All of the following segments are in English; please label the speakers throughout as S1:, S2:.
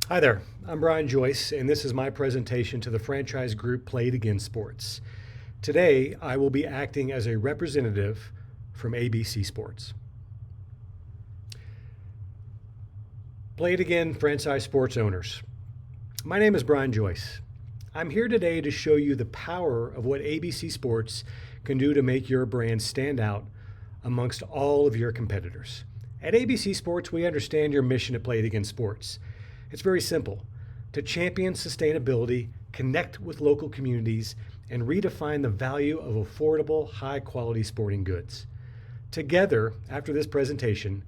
S1: Hi there, I'm Joyce, and this is my presentation to the franchise group Played Again Sports. Today, I will be acting as a representative from ABC Sports. Played Again franchise sports owners. My name is Joyce. I'm here today to show you the power of what ABC Sports can do to make your brand stand out amongst all of your competitors. At ABC Sports, we understand your mission at Played Again Sports. It's very simple: to champion sustainability, connect with local communities, and redefine the value of affordable, high-quality sporting goods. Together, after this presentation,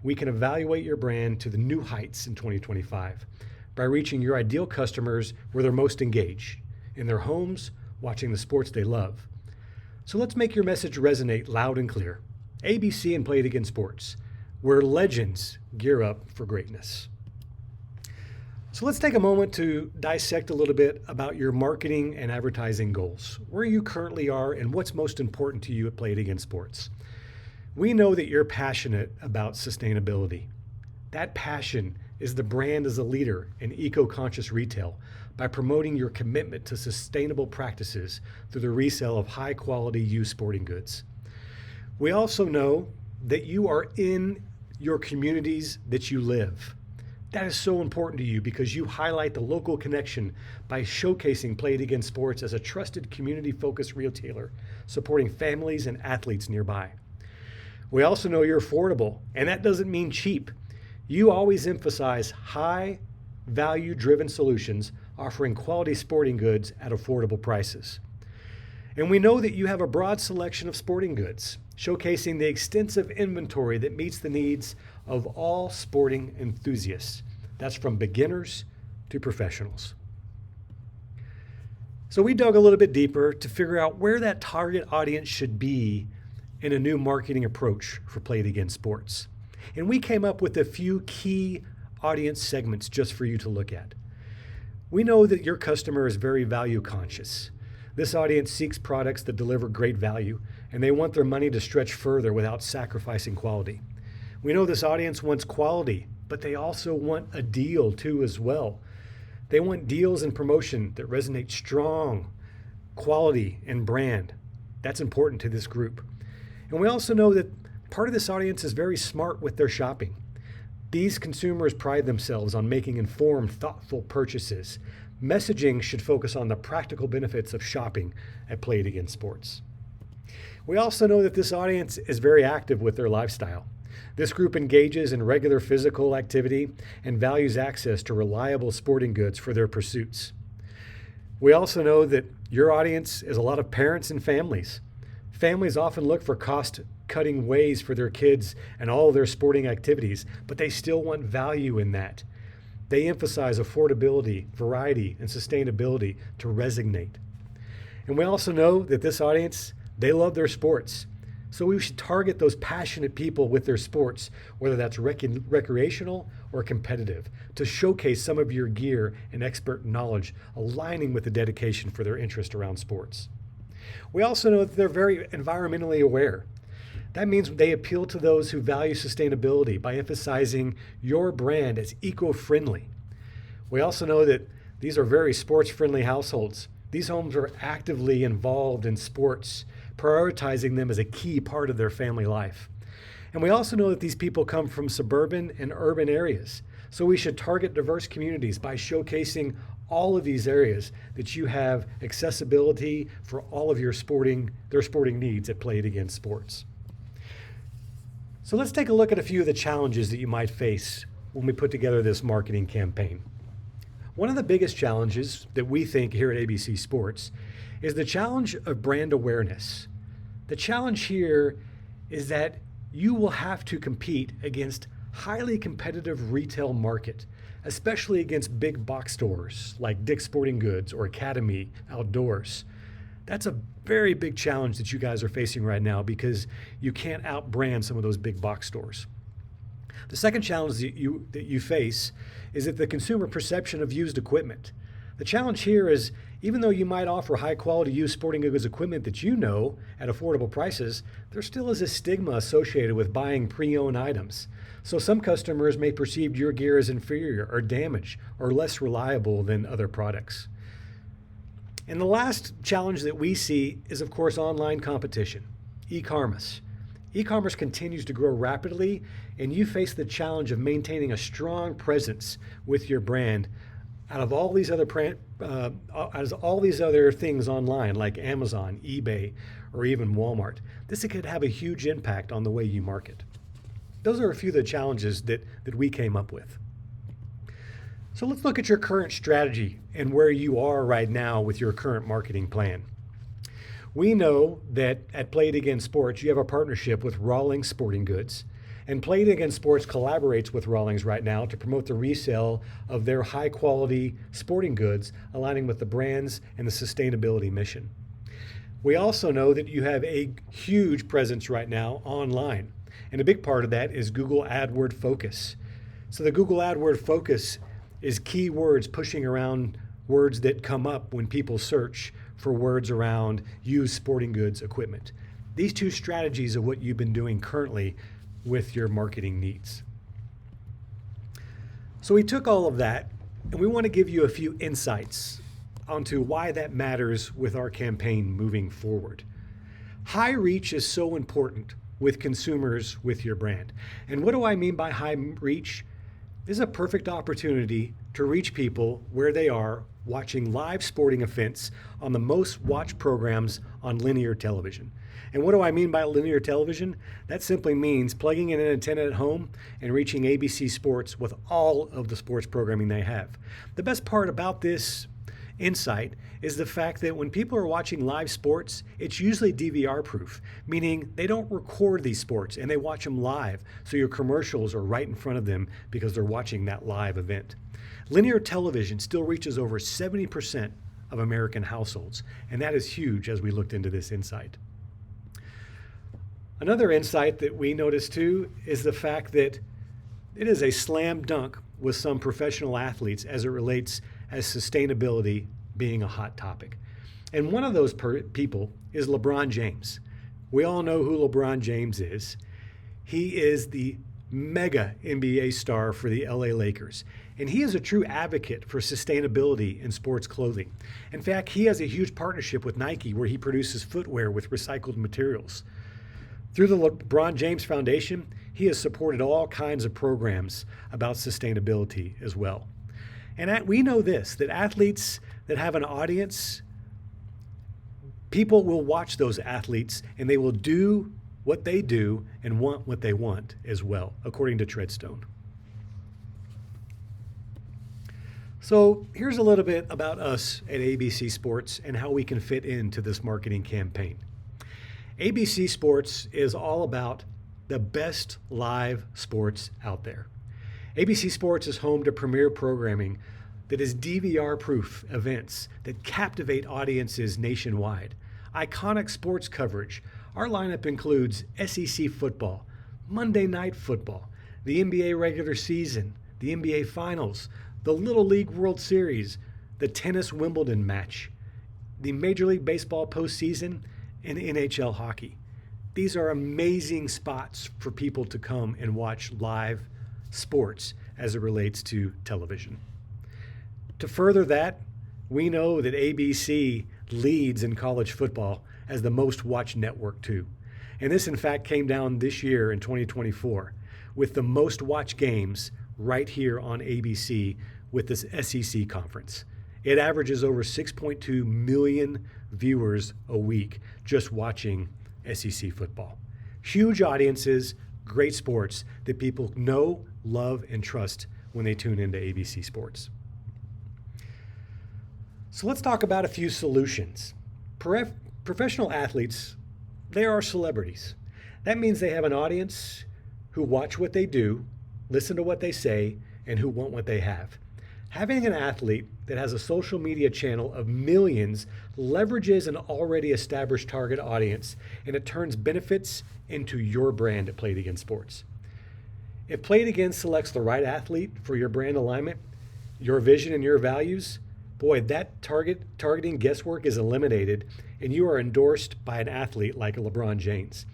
S1: we can evaluate your brand to the new heights in 2025 by reaching your ideal customers where they're most engaged, in their homes, watching the sports they love. So let's make your message resonate loud and clear. ABC and Played Again Sports, where legends gear up for greatness. So let's take a moment to dissect a little bit about your marketing and advertising goals, where you currently are and what's most important to you at Played Again Sports. We know that you're passionate about sustainability. That passion is the brand as a leader in eco-conscious retail by promoting your commitment to sustainable practices through the resale of high-quality used sporting goods. We also know that you are in your communities that you live. That is so important to you because you highlight the local connection by showcasing Played Again Sports as a trusted community-focused retailer, supporting families and athletes nearby. We also know you're affordable, and that doesn't mean cheap. You always emphasize high, value-driven solutions offering quality sporting goods at affordable prices. And we know that you have a broad selection of sporting goods, showcasing the extensive inventory that meets the needs of all sporting enthusiasts. That's from beginners to professionals. So we dug a little bit deeper to figure out where that target audience should be in a new marketing approach for Played Again Sports. And we came up with a few key audience segments just for you to look at. We know that your customer is very value conscious. This audience seeks products that deliver great value, and they want their money to stretch further without sacrificing quality. We know this audience wants quality, but they also want a deal too as well. They want deals and promotion that resonate strong, quality, and brand. That's important to this group. And we also know that part of this audience is very smart with their shopping. These consumers pride themselves on making informed, thoughtful purchases. Messaging should focus on the practical benefits of shopping at Played Again Sports. We also know that this audience is very active with their lifestyle. This group engages in regular physical activity and values access to reliable sporting goods for their pursuits. We also know that your audience is a lot of parents and families. Families often look for cost-cutting ways for their kids and all of their sporting activities, but they still want value in that. They emphasize affordability, variety, and sustainability to resonate. And we also know that this audience, they love their sports. So we should target those passionate people with their sports, whether that's recreational or competitive, to showcase some of your gear and expert knowledge aligning with the dedication for their interest around sports. We also know that they're very environmentally aware. That means they appeal to those who value sustainability by emphasizing your brand as eco-friendly. We also know that these are very sports-friendly households. These homes are actively involved in sports, prioritizing them as a key part of their family life. And we also know that these people come from suburban and urban areas. So we should target diverse communities by showcasing all of these areas that you have accessibility for all of their sporting needs at Played Again Sports. So let's take a look at a few of the challenges that you might face when we put together this marketing campaign. One of the biggest challenges that we think here at ABC Sports is the challenge of brand awareness. The challenge here is that you will have to compete against highly competitive retail market, especially against big box stores like Dick's Sporting Goods or Academy Outdoors. That's a very big challenge that you guys are facing right now because you can't outbrand some of those big box stores. The second challenge that you face is that the consumer perception of used equipment. The challenge here is Even though you might offer high quality used sporting goods equipment that you know at affordable prices, there still is a stigma associated with buying pre-owned items. So some customers may perceive your gear as inferior or damaged or less reliable than other products. And the last challenge that we see is, of course, online competition, e-commerce. E-commerce continues to grow rapidly, and you face the challenge of maintaining a strong presence with your brand out of all these other things online like Amazon, eBay, or even Walmart. This could have a huge impact on the way you market. Those are a few of the challenges that we came up with. So let's look at your current strategy and where you are right now with your current marketing plan. We know that at Play It Again Sports, you have a partnership with Rawlings Sporting Goods. And Play It Again Sports collaborates with Rawlings right now to promote the resale of their high-quality sporting goods, aligning with the brands and the sustainability mission. We also know that you have a huge presence right now online, and a big part of that is Google AdWord Focus. So the Google AdWord Focus is keywords pushing around words that come up when people search for words around used sporting goods equipment. These two strategies are what you've been doing currently with your marketing needs. So we took all of that and we want to give you a few insights onto why that matters with our campaign moving forward. High reach is so important with consumers with your brand. And what do I mean by high reach? This is a perfect opportunity to reach people where they are watching live sporting events on the most watched programs on linear television. And what do I mean by linear television? That simply means plugging in an antenna at home and reaching ABC Sports with all of the sports programming they have. The best part about this insight is the fact that when people are watching live sports, it's usually DVR proof, meaning they don't record these sports and they watch them live, so your commercials are right in front of them because they're watching that live event. Linear television still reaches over 70% of American households, and that is huge as we looked into this insight. Another insight that we noticed too is the fact that it is a slam dunk with some professional athletes as it relates as sustainability being a hot topic. And one of those people is LeBron James. We all know who LeBron James is. He is the mega NBA star for the LA Lakers. And he is a true advocate for sustainability in sports clothing. In fact, he has a huge partnership with Nike where he produces footwear with recycled materials. Through the LeBron James Foundation, he has supported all kinds of programs about sustainability as well. And we know this, that athletes that have an audience, people will watch those athletes and they will do what they do and want what they want as well, according to Treadstone. So here's a little bit about us at ABC Sports and how we can fit into this marketing campaign. ABC Sports is all about the best live sports out there. ABC Sports is home to premier programming that is DVR-proof events that captivate audiences nationwide. Iconic sports coverage. Our lineup includes SEC football, Monday Night Football, the NBA regular season, the NBA Finals, the Little League World Series, the tennis Wimbledon match, the Major League Baseball postseason, and NHL hockey. These are amazing spots for people to come and watch live sports as it relates to television. To further that, we know that ABC leads in college football as the most watched network too. And this in fact came down this year in 2024 with the most watched games right here on ABC with this SEC conference. It averages over 6.2 million viewers a week just watching SEC football. Huge audiences, great sports that people know, love, and trust when they tune into ABC Sports. So let's talk about a few solutions. Professional athletes, they are celebrities. That means they have an audience who watch what they do, listen to what they say, and who want what they have. Having an athlete that has a social media channel of millions leverages an already established target audience, and it turns benefits into your brand at Play It Again Sports. If Play It Again selects the right athlete for your brand alignment, your vision, and your values, Boy, that targeting guesswork is eliminated, and you are endorsed by an athlete like LeBron James.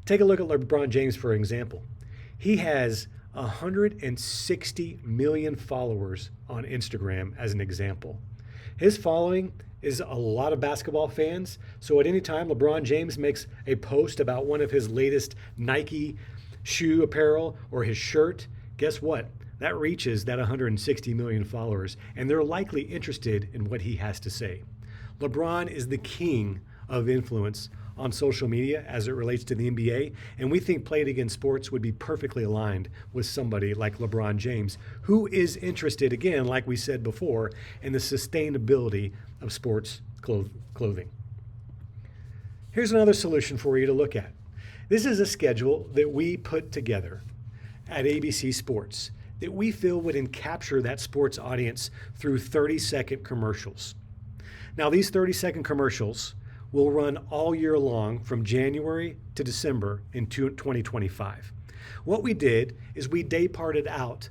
S1: Take a look at LeBron James for example. He has 160 million followers on Instagram as an example. His following is a lot of basketball fans, so at any time LeBron James makes a post about one of his latest Nike shoe apparel or his shirt, guess what? That reaches that 160 million followers, and they're likely interested in what he has to say. LeBron is the king of influence on social media as it relates to the NBA, and we think Play It Again Sports would be perfectly aligned with somebody like LeBron James, who is interested, again, like we said before, in the sustainability of sports clothing. Here's another solution for you to look at. This is a schedule that we put together at ABC Sports that we feel would capture that sports audience through 30-second commercials. Now, these 30-second commercials will run all year long from January to December in 2025. What we did is we day-parted out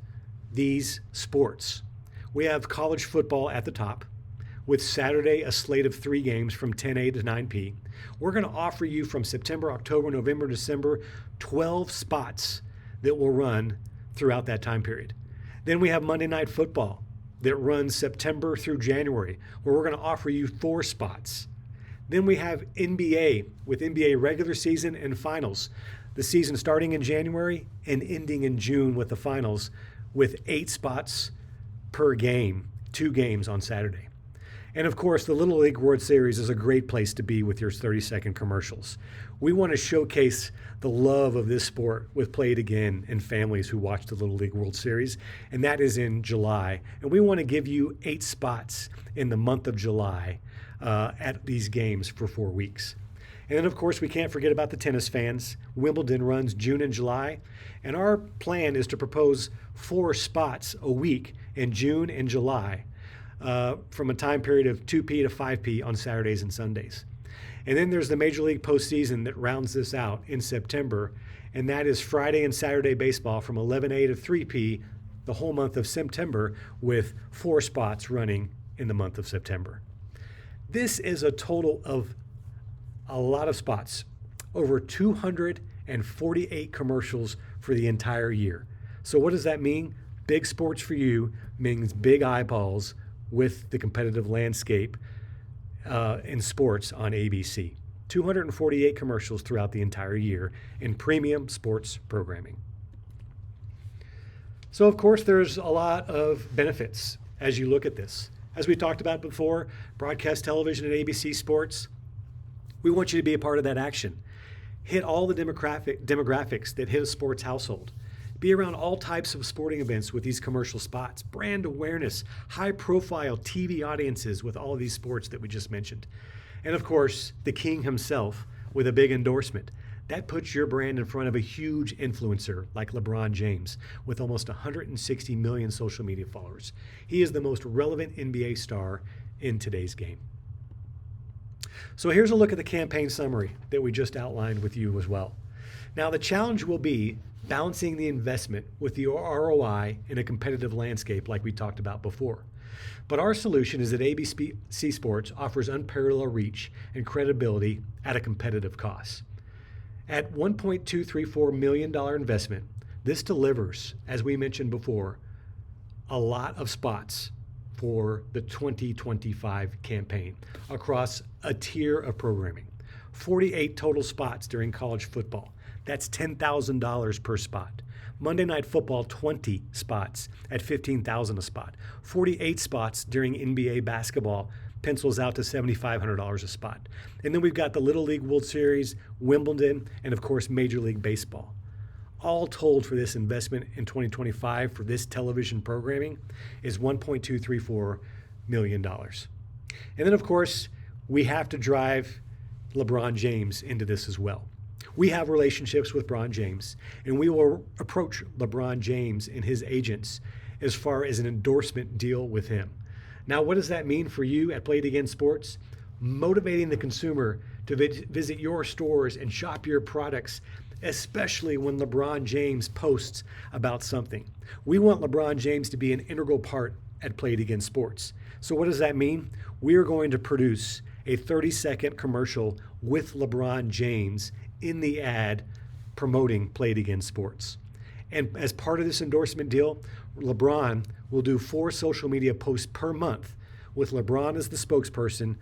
S1: these sports. We have college football at the top, with Saturday a slate of 3 games from 10 a to 9 p. We're going to offer you from September, October, November, December, 12 spots that will run throughout that time period. Then we have Monday Night Football that runs September through January, where we're going to offer you 4 spots. Then we have NBA with NBA regular season and finals. The season starting in January and ending in June with the finals with 8 spots per game, 2 games on Saturday. And of course, the Little League World Series is a great place to be with your 30-second commercials. We want to showcase the love of this sport with Play It Again and families who watch the Little League World Series, and that is in July. And we want to give you 8 spots in the month of July at these games for 4 weeks. And then, of course, we can't forget about the tennis fans. Wimbledon runs June and July, and our plan is to propose 4 spots a week in June and July from a time period of 2 p to 5 p on Saturdays and Sundays. And then there's the Major League postseason that rounds this out in September, and that is Friday and Saturday baseball from 11 a to 3 p the whole month of September, with 4 spots running in the month of September. This is a total of a lot of spots, over 248 commercials for the entire year. So what does that mean? Big sports for you means big eyeballs with the competitive landscape in sports on ABC. 248 commercials throughout the entire year in premium sports programming. So of course there's a lot of benefits as you look at this. As we talked about before, broadcast television at ABC Sports, we want you to be a part of that action. Hit all the demographics that hit a sports household. Be around all types of sporting events with these commercial spots, brand awareness, high-profile TV audiences with all of these sports that we just mentioned. And of course, the king himself with a big endorsement. That puts your brand in front of a huge influencer like LeBron James with almost 160 million social media followers. He is the most relevant NBA star in today's game. So here's a look at the campaign summary that we just outlined with you as well. Now the challenge will be balancing the investment with the ROI in a competitive landscape like we talked about before. But our solution is that ABC Sports offers unparalleled reach and credibility at a competitive cost. At $1.234 million investment, this delivers, as we mentioned before, a lot of spots for the 2025 campaign across a tier of programming. 48 total spots during college football. That's $10,000 per spot. Monday Night Football, 20 spots at $15,000 a spot. 48 spots during NBA basketball pencils out to $7,500 a spot. And then we've got the Little League World Series, Wimbledon, and of course Major League Baseball. All told for this investment in 2025 for this television programming is $1.234 million. And then of course, we have to drive LeBron James into this as well. We have relationships with LeBron James, and we will approach LeBron James and his agents as far as an endorsement deal with him. Now, what does that mean for you at Play It Again Sports? Motivating the consumer to visit your stores and shop your products, especially when LeBron James posts about something. We want LeBron James to be an integral part at Play It Again Sports. So what does that mean? We are going to produce a 30-second commercial with LeBron James in the ad promoting Play It Again Sports. And as part of this endorsement deal, LeBron will do 4 social media posts per month with LeBron as the spokesperson,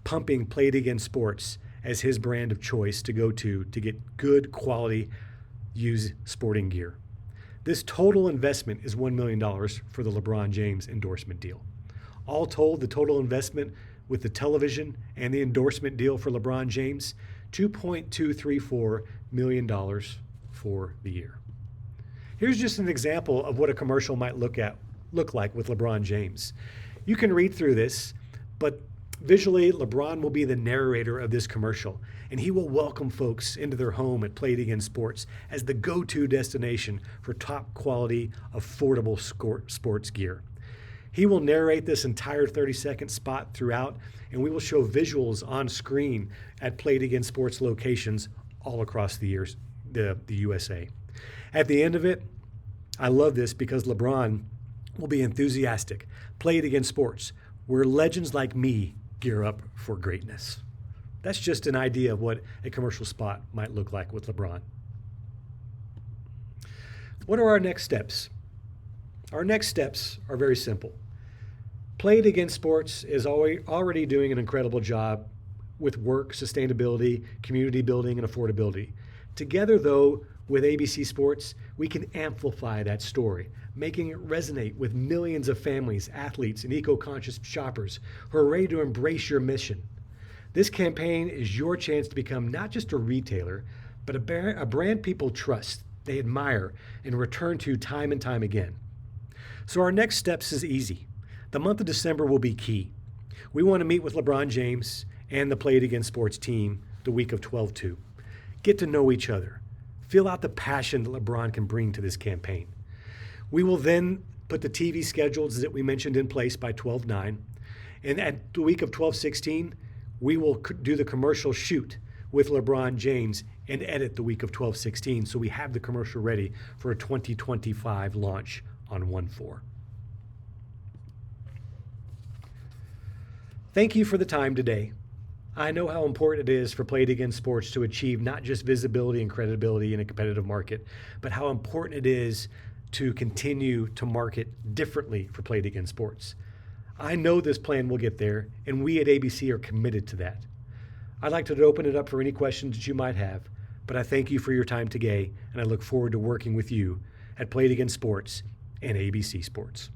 S1: pumping Play It Again Sports as his brand of choice to go to get good quality used sporting gear. This total investment is $1 million for the LeBron James endorsement deal. All told, the total investment with the television and the endorsement deal for LeBron James, $2.234 million for the year. Here's just an example of what a commercial might look like with LeBron James. You can read through this, but visually, LeBron will be the narrator of this commercial, and he will welcome folks into their home at Play It Again Sports as the go-to destination for top quality, affordable sports gear. He will narrate this entire 30-second spot throughout, and we will show visuals on screen at Play It Again Sports locations all across the USA. At the end of it, I love this because LeBron will be enthusiastic. Play It Again Sports, where legends like me gear up for greatness. That's just an idea of what a commercial spot might look like with LeBron. What are our next steps? Our next steps are very simple. Play It Again Sports is already doing an incredible job with work, sustainability, community building, and affordability. Together, though, with ABC Sports, we can amplify that story, making it resonate with millions of families, athletes, and eco-conscious shoppers who are ready to embrace your mission. This campaign is your chance to become not just a retailer, but a brand people trust, they admire, and return to time and time again. So our next steps is easy. The month of December will be key. We want to meet with LeBron James and the Play It Again Sports team the week of 12/2. Get to know each other. Feel out the passion that LeBron can bring to this campaign. We will then put the TV schedules that we mentioned in place by 12/9. And at the week of 12/16, we will do the commercial shoot with LeBron James and edit the week of 12/16 so we have the commercial ready for a 2025 launch on 1/4. Thank you for the time today. I know how important it is for Play It Again Sports to achieve not just visibility and credibility in a competitive market, but how important it is to continue to market differently for Play It Again Sports. I know this plan will get there, and we at ABC are committed to that. I'd like to open it up for any questions that you might have, but I thank you for your time today, and I look forward to working with you at Play It Again Sports and ABC Sports.